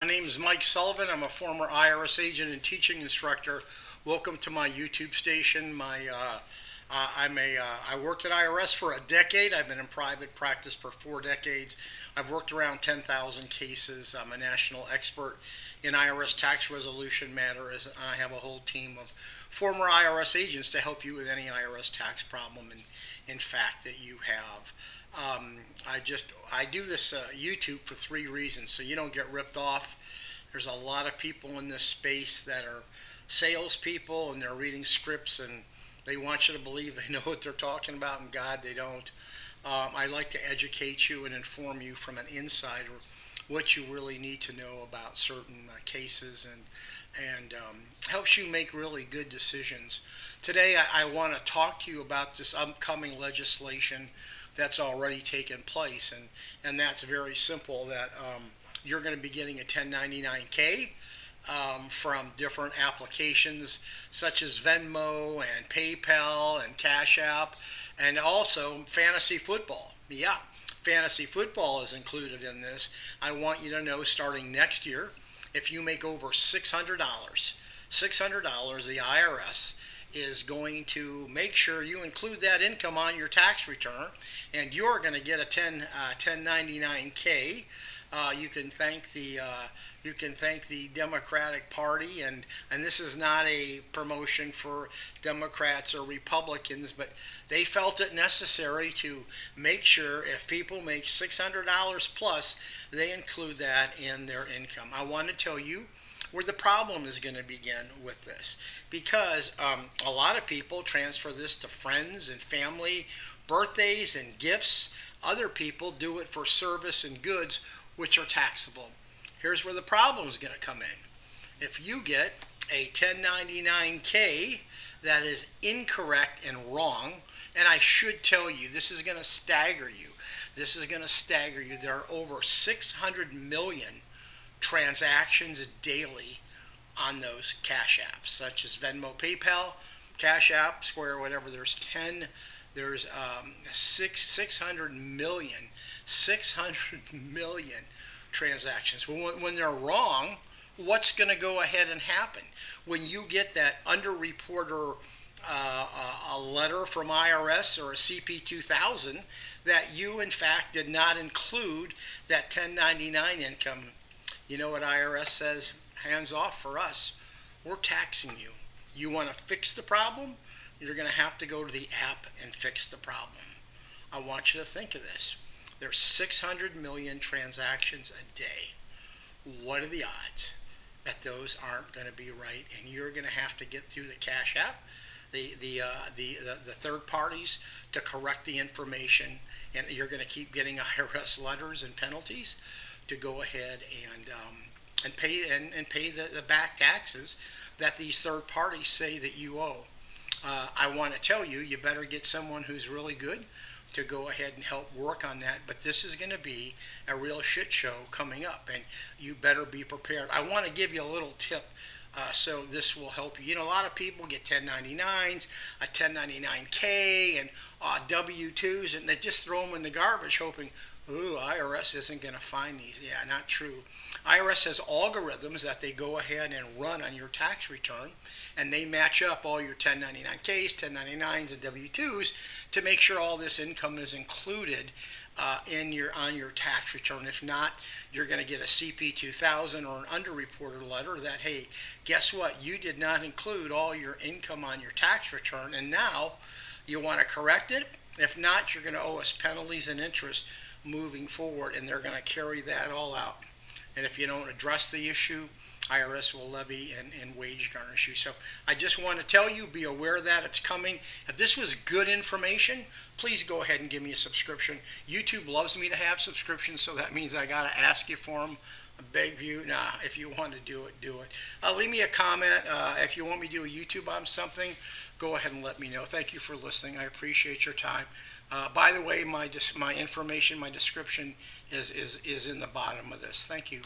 My name is Mike Sullivan. I'm a former IRS agent and teaching instructor. Welcome to my YouTube station. I worked at IRS for a decade. I've been in private practice for 4 decades. I've worked around 10,000 cases. I'm a national expert in IRS tax resolution matters. And I have a whole team of former IRS agents to help you with any IRS tax problem in fact that you have. I do this YouTube for 3 reasons, so you don't get ripped off. There's a lot of people in this space that are salespeople and they're reading scripts and they want you to believe they know what they're talking about, and God, they don't. I like to educate you and inform you from an insider what you really need to know about certain cases and helps you make really good decisions. Today I want to talk to you about this upcoming legislation that's already taken place, and that's very simple, that you're going to be getting a 1099-K from different applications such as Venmo and PayPal and Cashapp, and also fantasy football. Yeah, fantasy football is included in this. I want you to know, starting next year, if you make over $600, the IRS is going to make sure you include that income on your tax return, and you're going to get a 1099-K. You can thank the Democratic Party, and this is not a promotion for Democrats or Republicans, but they felt it necessary to make sure if people make $600 plus, they include that in their income. I want to tell you where the problem is going to begin with this, because a lot of people transfer this to friends and family, birthdays and gifts. Other people do it for service and goods, which are taxable. Here's where the problem is going to come in. If you get a 1099-K that is incorrect and wrong, and I should tell you, this is going to stagger you. This is going to stagger you. There are over 600 million transactions daily on those cash apps, such as Venmo, PayPal, Cash App, Square, whatever. There's 600 million transactions. When they're wrong, what's going to go ahead and happen? When you get that underreporter a letter from IRS or a CP 2000 that you in fact did not include that 1099 income, you know what IRS says? Hands off for us. We're taxing you. You want to fix the problem? You're going to have to go to the app and fix the problem. I want you to think of this. There's 600 million transactions a day. What are the odds that those aren't going to be right? And you're going to have to get through the Cash App, the third parties, to correct the information, and you're going to keep getting IRS letters and penalties to go ahead and pay the back taxes that these third parties say that you owe. I want to tell you, you better get someone who's really good to go ahead and help work on that. But this is going to be a real shit show coming up, and you better be prepared. I want to give you a little tip. So this will help you. You know, a lot of people get 1099s, a 1099-K, and W-2s, and they just throw them in the garbage hoping, ooh, IRS isn't going to find these. Yeah, not true. IRS has algorithms that they go ahead and run on your tax return, and they match up all your 1099-Ks, 1099s, and W-2s to make sure all this income is included on your tax return. If not, you're going to get a CP 2000 or an underreported letter that, hey, guess what? You did not include all your income on your tax return, and now you want to correct it. If not, you're going to owe us penalties and interest moving forward, and they're going to carry that all out. And if you don't address the issue, IRS will levy and wage garnish you. So I just want to tell you, be aware that it's coming. If this was good information, please go ahead and give me a subscription. YouTube loves me to have subscriptions, so that means I got to ask you for them. I beg you. Nah, if you want to do it, do it. Leave me a comment. If you want me to do a YouTube on something, go ahead and let me know. Thank you for listening. I appreciate your time. By the way, my information, my description is in the bottom of this. Thank you.